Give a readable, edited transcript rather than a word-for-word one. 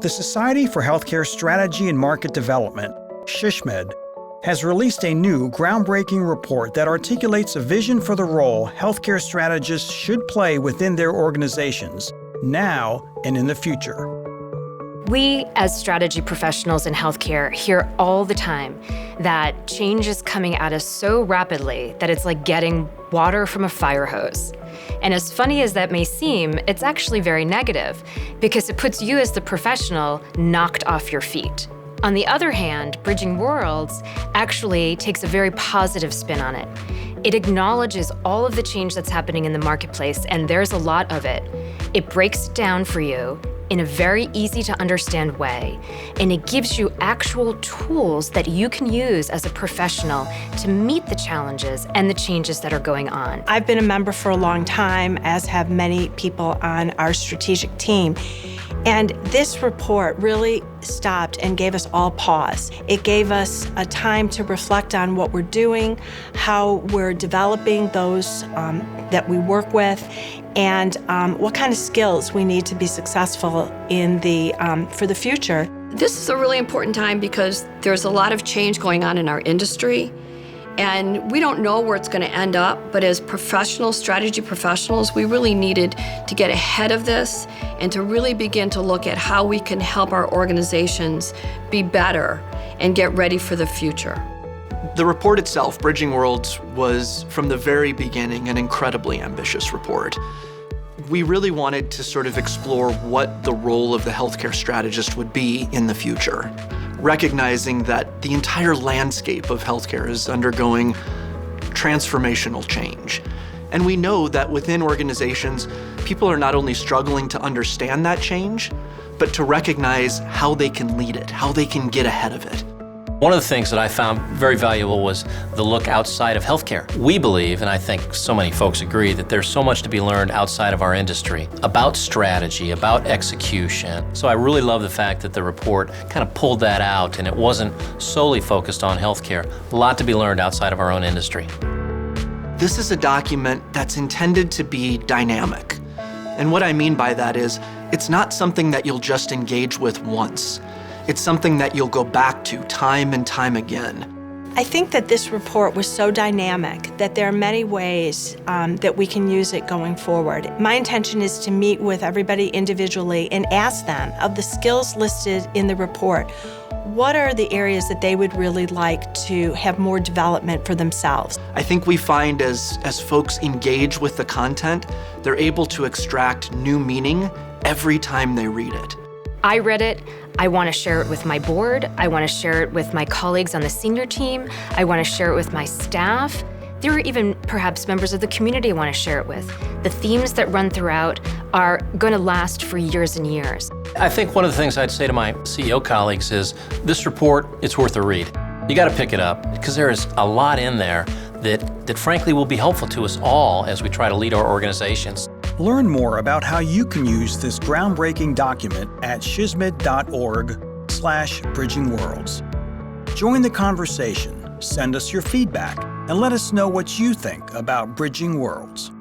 The Society for Healthcare Strategy and Market Development, SHSMD, has released a new groundbreaking report that articulates a vision for the role healthcare strategists should play within their organizations, now and in the future. We, as strategy professionals in healthcare, hear all the time that change is coming at us so rapidly that it's like getting water from a fire hose. And as funny as that may seem, it's actually very negative because it puts you as the professional knocked off your feet. On the other hand, Bridging Worlds actually takes a very positive spin on it. It acknowledges all of the change that's happening in the marketplace, and there's a lot of it. It breaks it down for you in a very easy to understand way, and it gives you actual tools that you can use as a professional to meet the challenges and the changes that are going on. I've been a member for a long time, as have many people on our strategic team. And this report really stopped and gave us all pause. It gave us a time to reflect on what we're doing, how we're developing those that we work with, and what kind of skills we need to be successful in for the future. This is a really important time because there's a lot of change going on in our industry. And we don't know where it's going to end up, but as professionals, strategy professionals, we really needed to get ahead of this and to really begin to look at how we can help our organizations be better and get ready for the future. The report itself, Bridging Worlds, was from the very beginning an incredibly ambitious report. We really wanted to sort of explore what the role of the healthcare strategist would be in the future, recognizing that the entire landscape of healthcare is undergoing transformational change. And we know that within organizations, people are not only struggling to understand that change, but to recognize how they can lead it, how they can get ahead of it. One of the things that I found very valuable was the look outside of healthcare. We believe, and I think so many folks agree, that there's so much to be learned outside of our industry about strategy, about execution. So I really love the fact that the report kind of pulled that out and it wasn't solely focused on healthcare. A lot to be learned outside of our own industry. This is a document that's intended to be dynamic. And what I mean by that is, it's not something that you'll just engage with once. It's something that you'll go back to time and time again. I think that this report was so dynamic that there are many ways that we can use it going forward. My intention is to meet with everybody individually and ask them, of the skills listed in the report, what are the areas that they would really like to have more development for themselves? I think we find as folks engage with the content, they're able to extract new meaning every time they read it. I read it. I want to share it with my board. I want to share it with my colleagues on the senior team. I want to share it with my staff. There are even perhaps members of the community I want to share it with. The themes that run throughout are going to last for years and years. I think one of the things I'd say to my CEO colleagues is this report, it's worth a read. You got to pick it up because there is a lot in there that frankly will be helpful to us all as we try to lead our organizations. Learn more about how you can use this groundbreaking document at shsmd.org/bridgingworlds. Join the conversation, send us your feedback, and let us know what you think about Bridging Worlds.